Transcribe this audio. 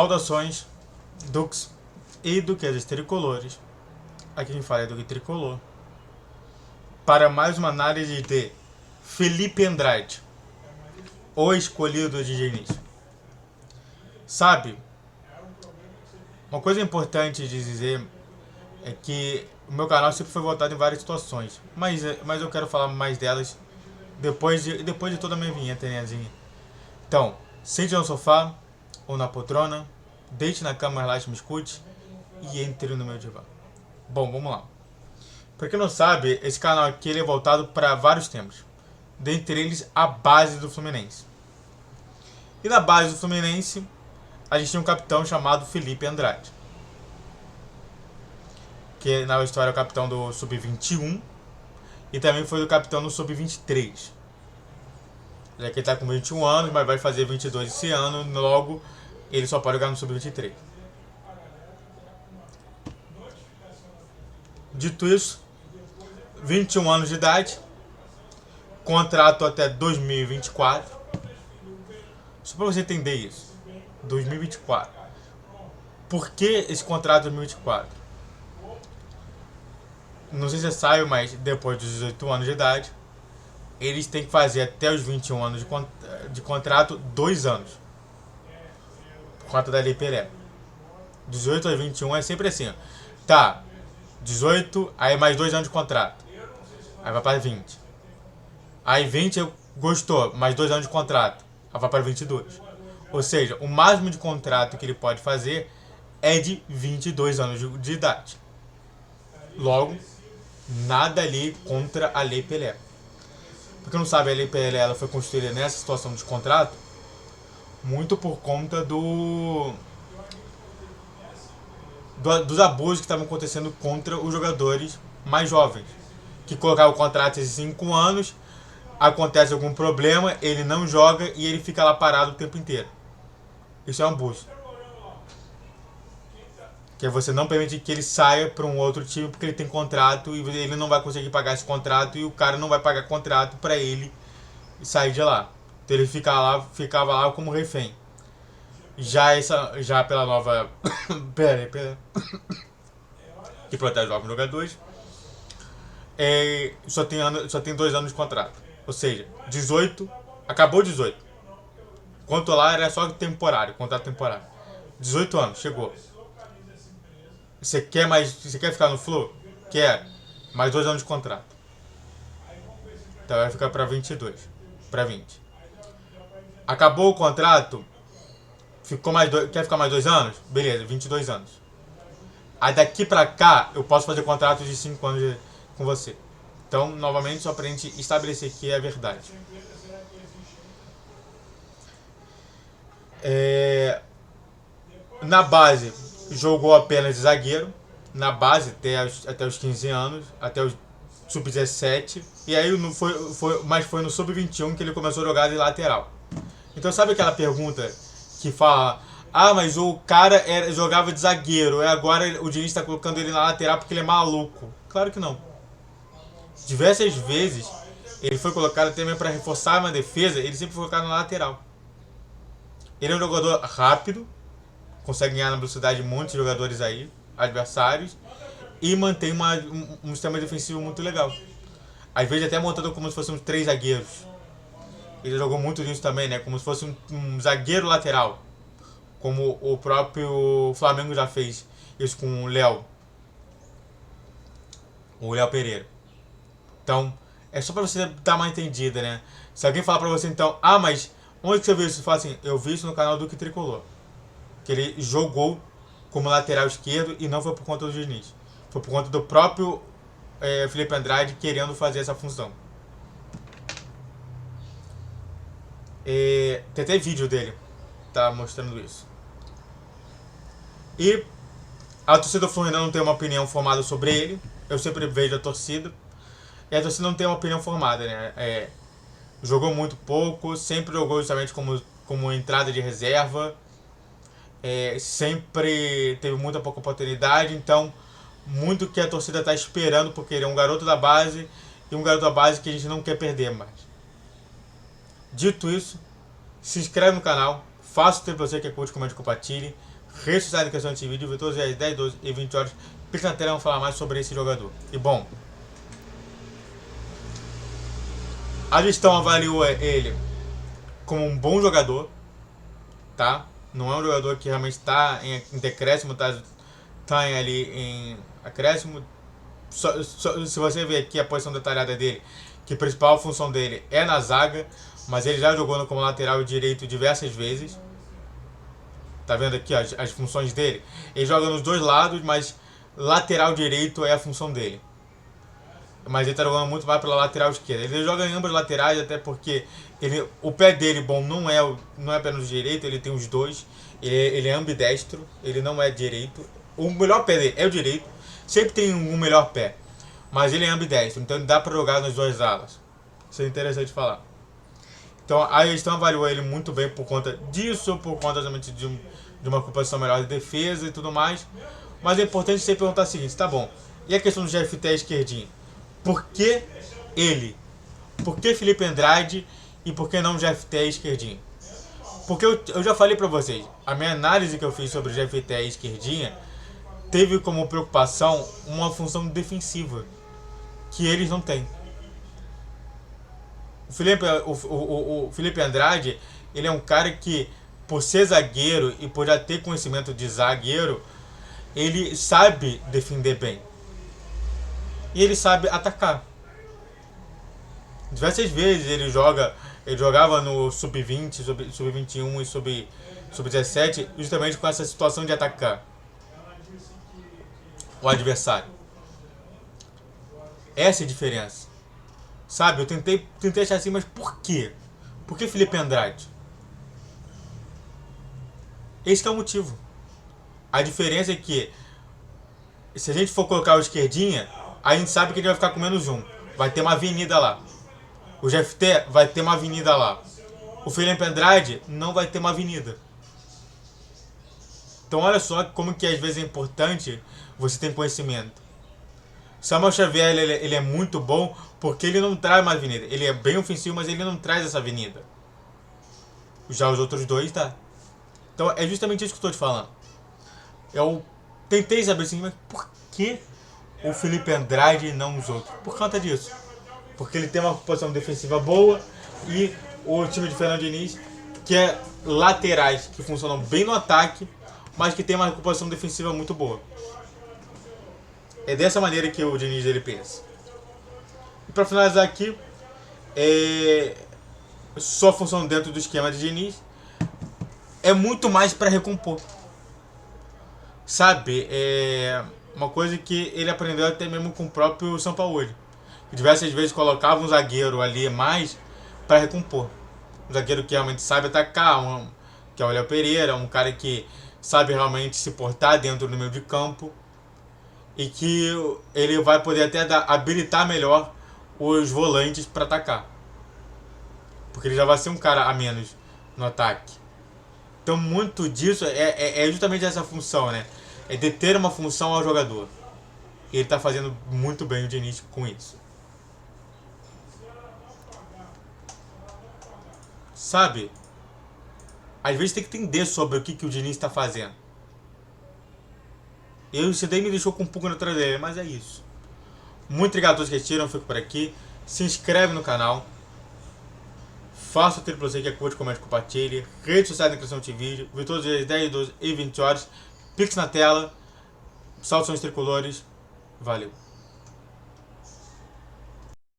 Saudações, Dux e duquesas tricolores. Aqui quem fala é Duque Tricolor. Para mais uma análise de Felipe Andrade, o escolhido de Diniz. Sabe, uma coisa importante de dizer é que o meu canal sempre foi voltado em várias situações, mas eu quero falar mais delas depois de toda a minha vinheta, né? Então, sente no sofá ou na poltrona, deite na cama, relaxe, me escute e entre no meu divã. Bom, vamos lá. Pra quem não sabe, esse canal aqui ele é voltado para vários temas, dentre eles a base do Fluminense. E na base do Fluminense, a gente tem um capitão chamado Felipe Andrade, que na história é o capitão do Sub-21 e também foi o capitão do Sub-23. Já que ele tá com 21 anos, mas vai fazer 22 esse ano, logo ele só pode jogar no Sub-23. Dito isso, 21 anos de idade, contrato até 2024. Só para você entender isso, 2024. Por que esse contrato 2024? Não sei se você sabe, mas depois dos 18 anos de idade, eles têm que fazer até os 21 anos de contrato 2 anos. Por conta da Lei Pelé. 18 a 21 é sempre assim, ó. Tá, 18, aí mais 2 anos de contrato. Aí vai para 20. Aí 20 gostou, mais 2 anos de contrato. Aí vai para 22. Ou seja, o máximo de contrato que ele pode fazer é de 22 anos de idade. Logo, nada ali contra a Lei Pelé. Pra quem não sabe, a Lei Pelé ela foi construída nessa situação de contrato muito por conta dos abusos que estavam acontecendo contra os jogadores mais jovens, que colocavam o contrato de 5 anos, acontece algum problema, ele não joga e ele fica lá parado o tempo inteiro. Isso é um abuso. Que é você não permitir que ele saia para um outro time porque ele tem contrato e ele não vai conseguir pagar esse contrato e o cara não vai pagar contrato para ele sair de lá. Então ele ficava lá como refém. Já pela nova pera que protege os jovens jogadores, só tem 2 anos de contrato. Ou seja, 18, acabou 18. Quanto lá era só temporário, contrato temporário. 18 anos, chegou. Você quer ficar no Flu? Quer. Mais 2 anos de contrato. Então vai ficar para 22, para 20. Acabou o contrato, quer ficar mais 2 anos? Beleza, 22 anos. Aí daqui pra cá, eu posso fazer contrato de 5 anos com você. Então, novamente, só pra gente estabelecer que é verdade. Na base, jogou apenas de zagueiro. Na base, até os 15 anos, até os sub-17. E aí, mas foi no sub-21 que ele começou a jogar de lateral. Então, sabe aquela pergunta que fala: ah, mas o cara jogava de zagueiro, e agora o Diniz está colocando ele na lateral porque ele é maluco? Claro que não. Diversas vezes ele foi colocado até mesmo para reforçar uma defesa, ele sempre foi colocado na lateral. Ele é um jogador rápido, consegue ganhar na velocidade de muitos jogadores aí, adversários, e mantém um sistema defensivo muito legal. Às vezes até montando como se fossem 3 zagueiros. Ele jogou muito nisso também, né? Como se fosse um zagueiro lateral. Como o próprio Flamengo já fez isso com o Léo Pereira. Então, é só pra você dar uma entendida, né? Se alguém falar pra você então, ah, mas onde que você viu isso? Você fala assim, eu vi isso no canal do Duque Tricolor. Que ele jogou como lateral esquerdo e não foi por conta do Diniz. Foi por conta do próprio Felipe Andrade querendo fazer essa função. Tem até vídeo dele, tá mostrando isso. E a torcida do Fluminense não tem uma opinião formada sobre ele. Eu sempre vejo a torcida. E a torcida não tem uma opinião formada, né? Jogou muito pouco, sempre jogou justamente como entrada de reserva. Sempre teve muita pouca oportunidade. Então, muito que a torcida está esperando, porque ele é um garoto da base. E um garoto da base que a gente não quer perder mais. Dito isso, se inscreve no canal. Faça o que você que curte, comente, compartilhe. redes sociais da questão de vídeo, vi todos os dias 10, 12 e 20 horas. Clique na tela e vamos falar mais sobre esse jogador. E bom, a gestão avaliou ele como um bom jogador, tá? Não é um jogador que realmente está em decréscimo, tá ali em acréscimo. Se você ver aqui a posição detalhada dele, que a principal função dele é na zaga, mas ele já jogou como lateral direito diversas vezes. Tá vendo aqui ó, as funções dele? Ele joga nos dois lados, mas lateral direito é a função dele. Mas ele tá jogando muito mais pela lateral esquerda. Ele joga em ambas laterais, até porque o pé dele, bom, não é apenas o direito, ele tem os dois. Ele é ambidestro, ele não é direito. O melhor pé dele é o direito. Sempre tem um melhor pé. Mas ele é ambidestro, então dá pra jogar nas duas alas. Isso é interessante falar. Então a gestão avaliou ele muito bem por conta disso, por conta realmente de uma ocupação melhor de defesa e tudo mais. Mas é importante você perguntar o seguinte, tá bom, e a questão do GFT esquerdinho? Por que ele? Por que Felipe Andrade e por que não GFT esquerdinho? Porque eu já falei pra vocês, a minha análise que eu fiz sobre o GFT esquerdinha teve como preocupação uma função defensiva que eles não têm. O Felipe Andrade, ele é um cara que, por ser zagueiro e por já ter conhecimento de zagueiro, ele sabe defender bem. E ele sabe atacar. Diversas vezes ele jogava no sub-20, sub-21 e sub-17 justamente com essa situação de atacar o adversário. Essa é a diferença. Sabe, eu tentei achar assim, mas por quê? Por que Felipe Andrade? Esse que é o motivo. A diferença é que, se a gente for colocar o esquerdinha, a gente sabe que ele vai ficar com menos um. Vai ter uma avenida lá. O GFT vai ter uma avenida lá. O Felipe Andrade não vai ter uma avenida. Então olha só como que às vezes é importante você ter conhecimento. Samuel Xavier ele é muito bom porque ele não traz uma avenida. Ele é bem ofensivo, mas ele não traz essa avenida. Já os outros dois tá. Então é justamente isso que eu estou te falando. Eu tentei saber assim, mas por que o Felipe Andrade e não os outros? Por conta disso. Porque ele tem uma posição defensiva boa e o time de Fernando Diniz que é laterais que funcionam bem no ataque, mas que tem uma recuperação defensiva muito boa. É dessa maneira que o Diniz ele pensa. E para finalizar aqui, sua função dentro do esquema de Diniz é muito mais para recompor. Sabe, é uma coisa que ele aprendeu até mesmo com o próprio Sampaoli. Diversas vezes colocava um zagueiro ali mais para recompor. Um zagueiro que realmente sabe atacar, que é o Léo Pereira, um cara que sabe realmente se portar dentro do meio de campo e que ele vai poder até habilitar melhor os volantes para atacar. Porque ele já vai ser um cara a menos no ataque. Então muito disso é justamente essa função, né? É de ter uma função ao jogador. E ele está fazendo muito bem o Diniz com isso. Sabe? Às vezes tem que entender sobre o que o Diniz está fazendo. Isso daí me deixou com um pouco na traseira, mas é isso. Muito obrigado a todos que assistiram, eu fico por aqui. Se inscreve no canal. Faça o triplo C que é curte, comente, compartilhe. Redes sociais na descrição de vídeo. Vi todos os dias 10, 12 e 20 horas. Pix na tela. Salve sons tricolores. Valeu.